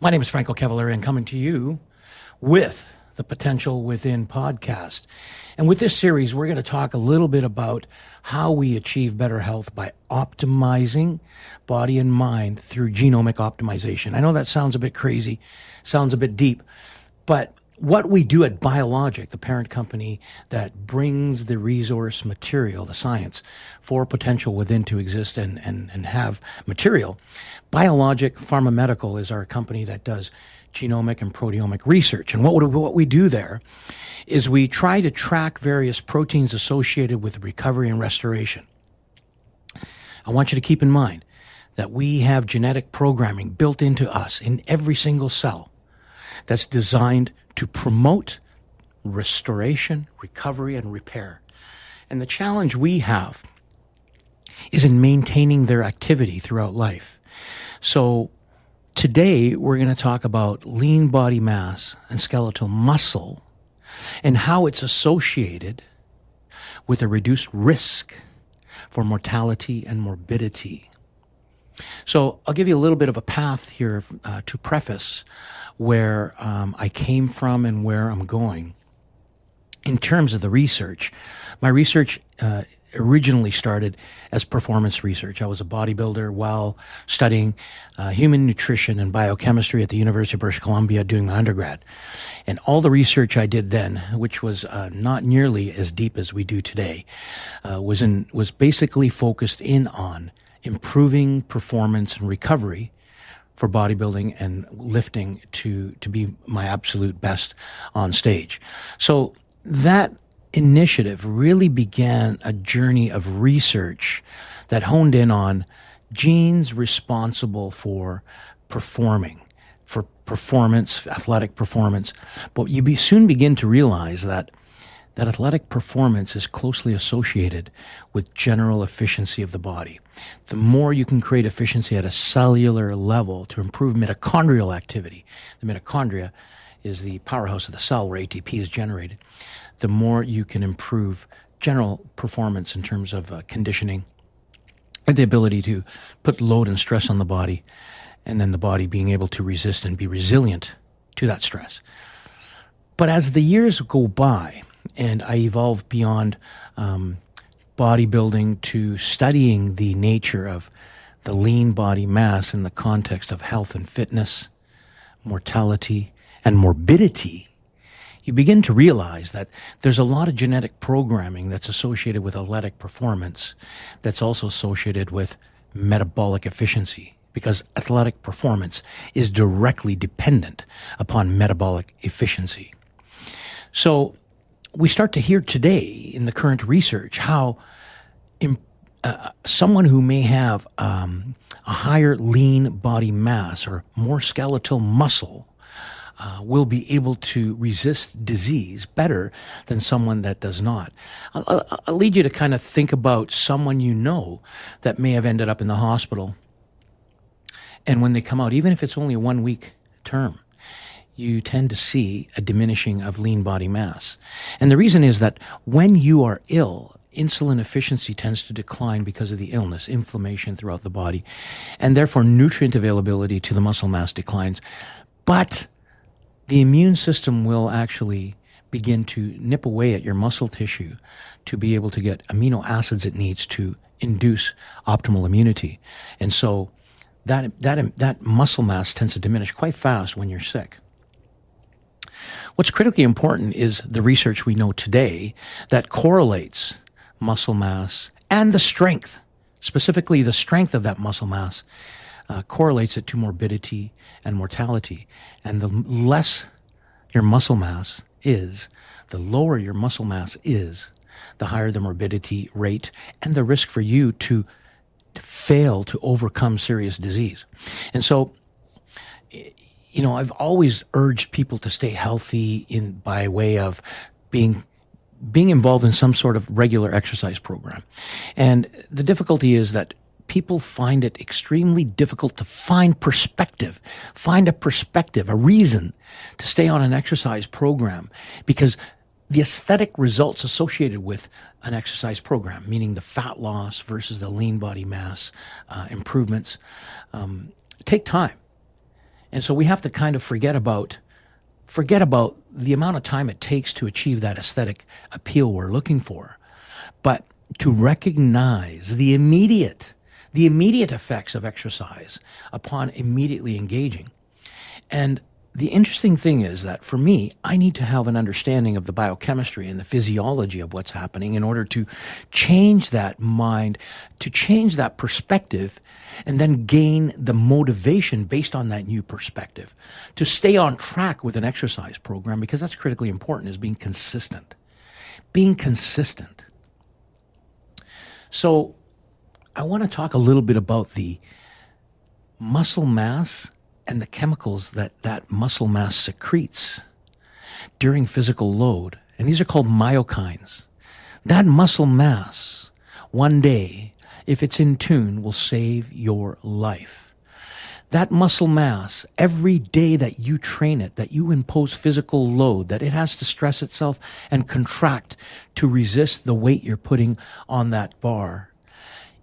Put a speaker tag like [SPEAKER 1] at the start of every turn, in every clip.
[SPEAKER 1] My name is Franco Cavaleri, and coming to you with the Potential Within podcast. And with this series, we're going to talk a little bit about how we achieve better health by optimizing body and mind through genomic optimization. I know that sounds a bit crazy, sounds a bit deep, but what we do at Biologic, the parent company that brings the resource material, the science, for Potential Within to exist and have material, Biologic Pharmamedical is our company that does genomic and proteomic research. And what we do there is we try to track various proteins associated with recovery and restoration. I want you to keep in mind that we have genetic programming built into us in every single cell that's designed to promote restoration, recovery, and repair. And the challenge we have is in maintaining their activity throughout life. So today we're going to talk about lean body mass and skeletal muscle and how it's associated with a reduced risk for mortality and morbidity. So I'll give you a little bit of a path here to preface where I came from and where I'm going. In terms of the research, my research originally started as performance research. I was a bodybuilder while studying human nutrition and biochemistry at the University of British Columbia doing my undergrad. And all the research I did then, which was not nearly as deep as we do today, was basically focused in on improving performance and recovery for bodybuilding and lifting to be my absolute best on stage. So that initiative really began a journey of research that honed in on genes responsible for performing, for performance, athletic performance. But you soon begin to realize that athletic performance is closely associated with general efficiency of the body. The more you can create efficiency at a cellular level to improve mitochondrial activity, the mitochondria is the powerhouse of the cell where ATP is generated, the more you can improve general performance in terms of conditioning and the ability to put load and stress on the body, and then the body being able to resist and be resilient to that stress. But as the years go by, and I evolved beyond bodybuilding to studying the nature of the lean body mass in the context of health and fitness, mortality, and morbidity, you begin to realize that there's a lot of genetic programming that's associated with athletic performance that's also associated with metabolic efficiency, because athletic performance is directly dependent upon metabolic efficiency. So we start to hear today in the current research how someone who may have a higher lean body mass or more skeletal muscle will be able to resist disease better than someone that does not. I'll lead you to kind of think about someone you know that may have ended up in the hospital, and when they come out, even if it's only a 1-week term, you tend to see a diminishing of lean body mass. And the reason is that when you are ill, insulin efficiency tends to decline because of the illness, inflammation throughout the body, and therefore nutrient availability to the muscle mass declines. But the immune system will actually begin to nip away at your muscle tissue to be able to get amino acids it needs to induce optimal immunity. And so that muscle mass tends to diminish quite fast when you're sick. What's critically important is the research we know today that correlates muscle mass and the strength, specifically the strength of that muscle mass, correlates it to morbidity and mortality. And the less your muscle mass is, the lower your muscle mass is, the higher the morbidity rate and the risk for you to fail to overcome serious disease. And so, you know, I've always urged people to stay healthy by way of being involved in some sort of regular exercise program. And the difficulty is that people find it extremely difficult to find a reason to stay on an exercise program, because the aesthetic results associated with an exercise program, meaning the fat loss versus the lean body mass improvements, take time. And so we have to kind of forget about the amount of time it takes to achieve that aesthetic appeal we're looking for, but to recognize the immediate effects of exercise upon immediately engaging. And the interesting thing is that for me, I need to have an understanding of the biochemistry and the physiology of what's happening in order to change that mind, to change that perspective, and then gain the motivation based on that new perspective to stay on track with an exercise program, because that's critically important, is being consistent. Being consistent. So I want to talk a little bit about the muscle mass and the chemicals that muscle mass secretes during physical load. And these are called myokines. That muscle mass, one day, if it's in tune, will save your life. That muscle mass, every day that you train it, that you impose physical load, that it has to stress itself and contract to resist the weight you're putting on that bar,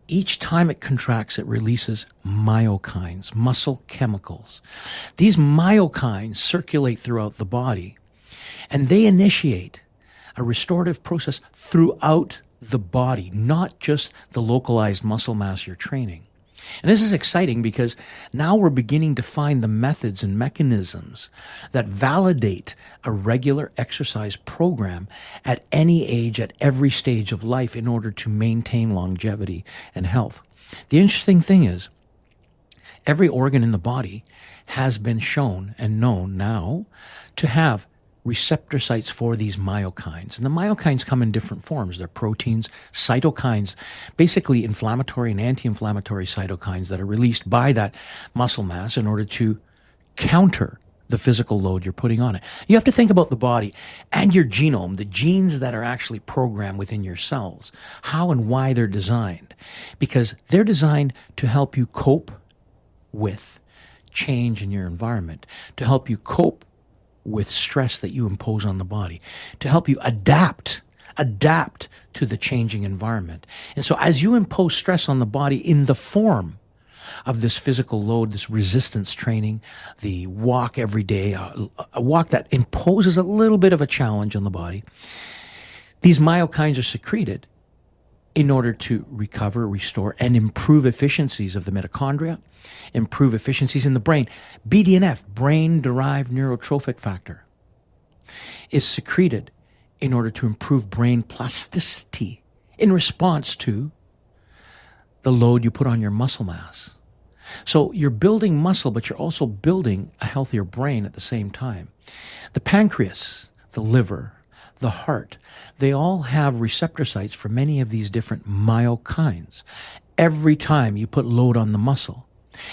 [SPEAKER 1] each time it contracts, it releases myokines, muscle chemicals. These myokines circulate throughout the body, and they initiate a restorative process throughout the body, not just the localized muscle mass you're training. And this is exciting because now we're beginning to find the methods and mechanisms that validate a regular exercise program at any age, at every stage of life, in order to maintain longevity and health. The interesting thing is, every organ in the body has been shown and known now to have receptor sites for these myokines. And the myokines come in different forms. They're proteins, cytokines, basically inflammatory and anti-inflammatory cytokines that are released by that muscle mass in order to counter the physical load you're putting on it. You have to think about the body and your genome, the genes that are actually programmed within your cells, how and why they're designed. Because they're designed to help you cope with change in your environment, to help you cope with stress that you impose on the body, to help you adapt to the changing environment. And so as you impose stress on the body in the form of this physical load, this resistance training, the walk every day, a walk that imposes a little bit of a challenge on the body, these myokines are secreted in order to recover, restore, and improve efficiencies of the mitochondria, improve efficiencies in the brain. BDNF, brain-derived neurotrophic factor, is secreted in order to improve brain plasticity in response to the load you put on your muscle mass. So you're building muscle, but you're also building a healthier brain at the same time. The pancreas, the liver, the heart, they all have receptor sites for many of these different myokines. Every time you put load on the muscle,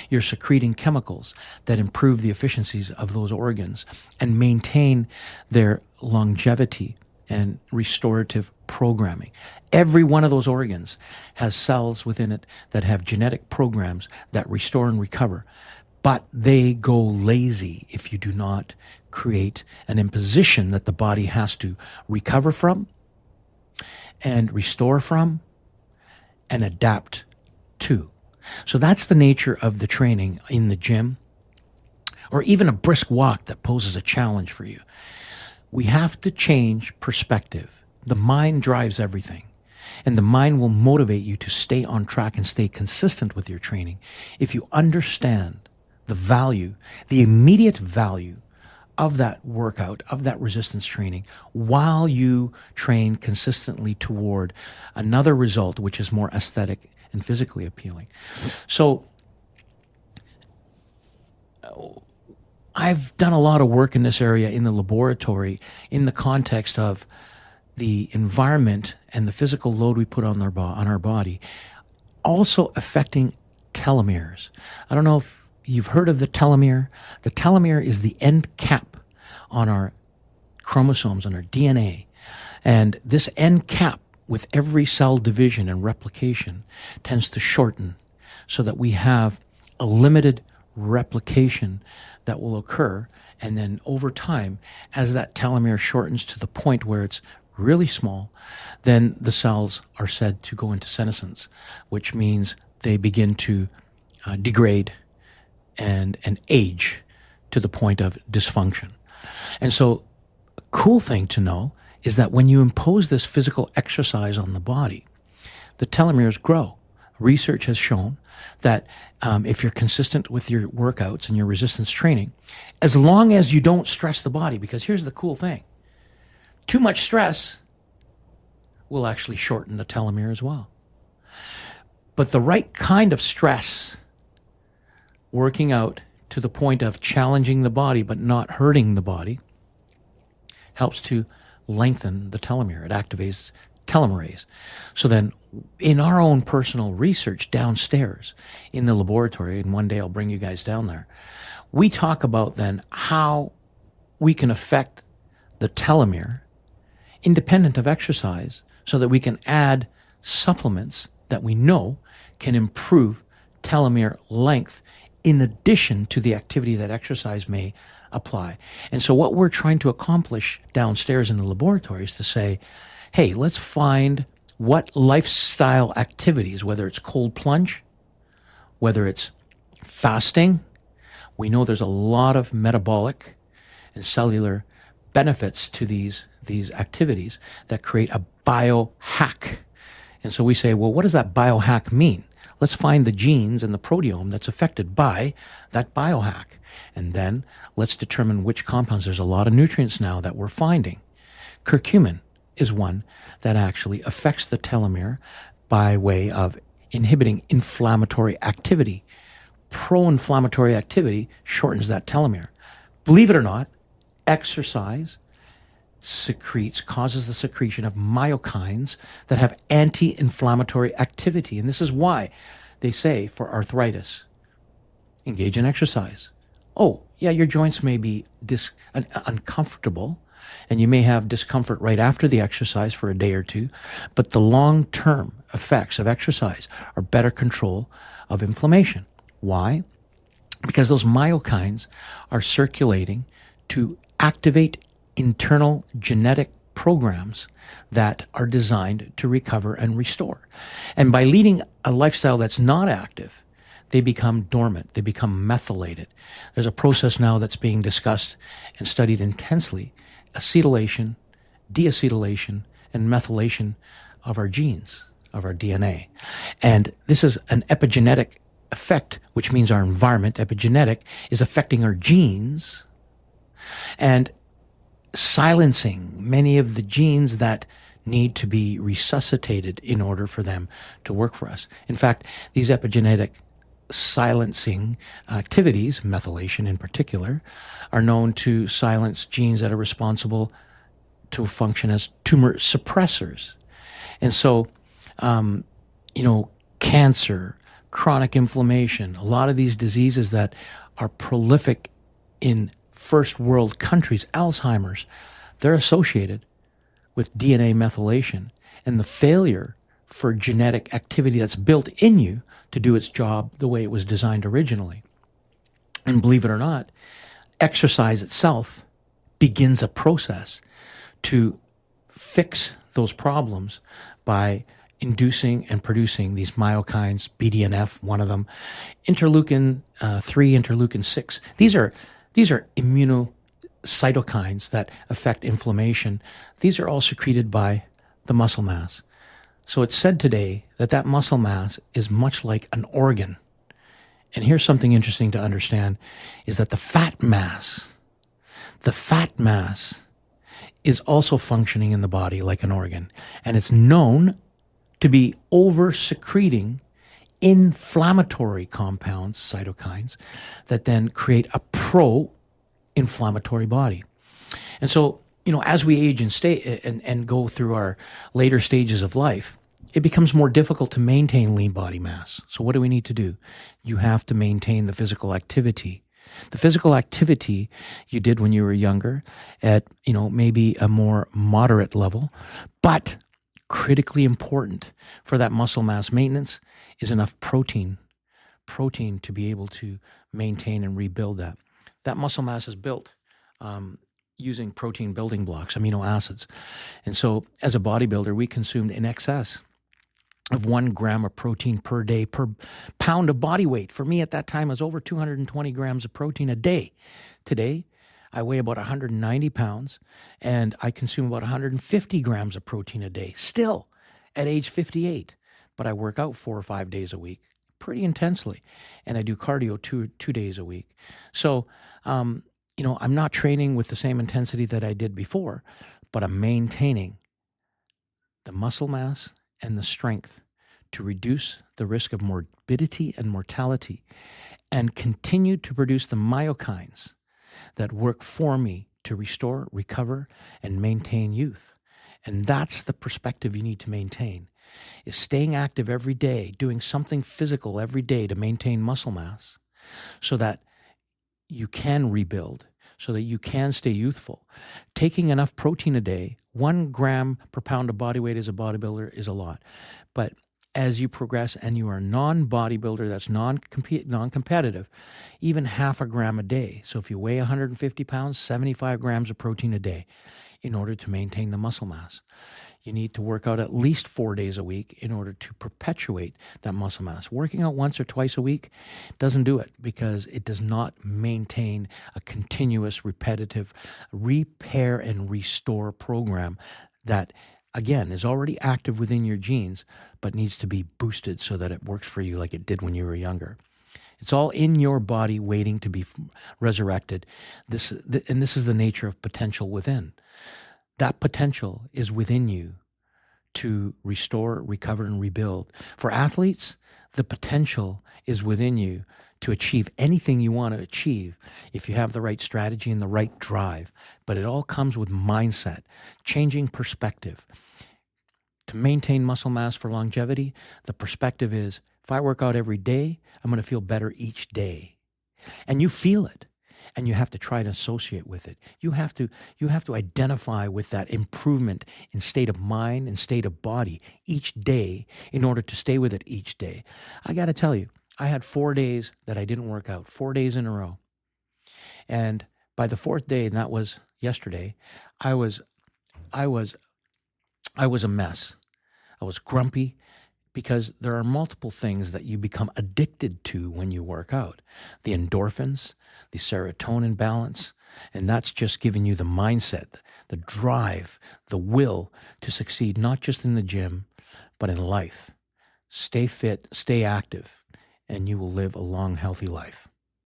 [SPEAKER 1] you're secreting chemicals that improve the efficiencies of those organs and maintain their longevity and restorative programming. Every one of those organs has cells within it that have genetic programs that restore and recover, but they go lazy if you do not create an imposition that the body has to recover from and restore from and adapt to. So that's the nature of the training in the gym, or even a brisk walk that poses a challenge for you. We have to change perspective. The mind drives everything, and the mind will motivate you to stay on track and stay consistent with your training if you understand the value, the immediate value of that workout, of that resistance training, while you train consistently toward another result, which is more aesthetic and physically appealing. So I've done a lot of work in this area in the laboratory in the context of the environment and the physical load we put on our body, also affecting telomeres. I don't know if you've heard of the telomere. The telomere is the end cap on our chromosomes, on our DNA. And this end cap, with every cell division and replication, tends to shorten so that we have a limited replication that will occur. And then over time, as that telomere shortens to the point where it's really small, then the cells are said to go into senescence, which means they begin to degrade and age to the point of dysfunction. And so a cool thing to know is that when you impose this physical exercise on the body, the telomeres grow. Research has shown that if you're consistent with your workouts and your resistance training, as long as you don't stress the body, because here's the cool thing, too much stress will actually shorten the telomere as well. But the right kind of stress, working out to the point of challenging the body but not hurting the body, helps to lengthen the telomere. It activates telomerase. So then in our own personal research downstairs in the laboratory, and one day I'll bring you guys down there, we talk about then how we can affect the telomere independent of exercise so that we can add supplements that we know can improve telomere length in addition to the activity that exercise may apply. And so what we're trying to accomplish downstairs in the laboratory is to say, hey, let's find what lifestyle activities, whether it's cold plunge, whether it's fasting. We know there's a lot of metabolic and cellular benefits to these activities that create a biohack. And so we say, well, what does that biohack mean? Let's find the genes and the proteome that's affected by that biohack. And then let's determine which compounds. There's a lot of nutrients now that we're finding. Curcumin is one that actually affects the telomere by way of inhibiting inflammatory activity. Pro-inflammatory activity shortens that telomere. Believe it or not, exercise causes the secretion of myokines that have anti-inflammatory activity. And this is why they say for arthritis, engage in exercise. Oh, yeah, your joints may be uncomfortable, and you may have discomfort right after the exercise for a day or two, but the long-term effects of exercise are better control of inflammation. Why? Because those myokines are circulating to activate internal genetic programs that are designed to recover and restore. And by leading a lifestyle that's not active, they become dormant, they become methylated. There's a process now that's being discussed and studied intensely, acetylation, deacetylation, and methylation of our genes, of our DNA. And this is an epigenetic effect, which means our environment, epigenetic, is affecting our genes and silencing many of the genes that need to be resuscitated in order for them to work for us. In fact, these epigenetic silencing activities, methylation in particular, are known to silence genes that are responsible to function as tumor suppressors. And so, cancer, chronic inflammation, a lot of these diseases that are prolific in first world countries, Alzheimer's, they're associated with DNA methylation and the failure for genetic activity that's built in you to do its job the way it was designed originally. And believe it or not, exercise itself begins a process to fix those problems by inducing and producing these myokines, BDNF, one of them, interleukin 3, interleukin 6. These are immunocytokines that affect inflammation. These are all secreted by the muscle mass. So it's said today that muscle mass is much like an organ. And here's something interesting to understand is that the fat mass is also functioning in the body like an organ. And it's known to be over-secreting inflammatory compounds, cytokines, that then create a pro-inflammatory body. And so, as we age and go through our later stages of life, it becomes more difficult to maintain lean body mass. So what do we need to do? You have to maintain the physical activity. The physical activity you did when you were younger at, maybe a more moderate level, but critically important for that muscle mass maintenance is enough protein to be able to maintain and rebuild that. That muscle mass is built using protein building blocks, amino acids. And so as a bodybuilder, we consumed in excess of 1 gram of protein per day per pound of body weight. For me at that time, it was over 220 grams of protein a day. Today, I weigh about 190 pounds and I consume about 150 grams of protein a day, still at age 58. But I work out 4 or 5 days a week pretty intensely, and I do cardio two days a week. So, I'm not training with the same intensity that I did before, but I'm maintaining the muscle mass and the strength to reduce the risk of morbidity and mortality and continue to produce the myokines that work for me to restore, recover, and maintain youth. And that's the perspective you need to maintain, is staying active every day, doing something physical every day to maintain muscle mass so that you can rebuild, so that you can stay youthful. Taking enough protein a day, 1 gram per pound of body weight as a bodybuilder is a lot. But as you progress and you are a non-bodybuilder that's non-competitive, even 0.5 gram a day. So if you weigh 150 pounds, 75 grams of protein a day in order to maintain the muscle mass. You need to work out at least 4 days a week in order to perpetuate that muscle mass. Working out once or twice a week doesn't do it because it does not maintain a continuous, repetitive repair and restore program that, again, is already active within your genes, but needs to be boosted so that it works for you like it did when you were younger. It's all in your body waiting to be resurrected. This is the nature of potential within. That potential is within you to restore, recover, and rebuild. For athletes, the potential is within you to achieve anything you want to achieve if you have the right strategy and the right drive. But it all comes with mindset, changing perspective. To maintain muscle mass for longevity, the perspective is, if I work out every day, I'm going to feel better each day. And you feel it. And you have to try to associate with it. You have to identify with that improvement in state of mind and state of body each day in order to stay with it each day. I got to tell you, I had 4 days that I didn't work out, 4 days in a row. And by the 4th day, and that was yesterday, I was a mess. I was grumpy because there are multiple things that you become addicted to when you work out. The endorphins, the serotonin balance, and that's just giving you the mindset, the drive, the will to succeed, not just in the gym, but in life. Stay fit, stay active, and you will live a long, healthy life.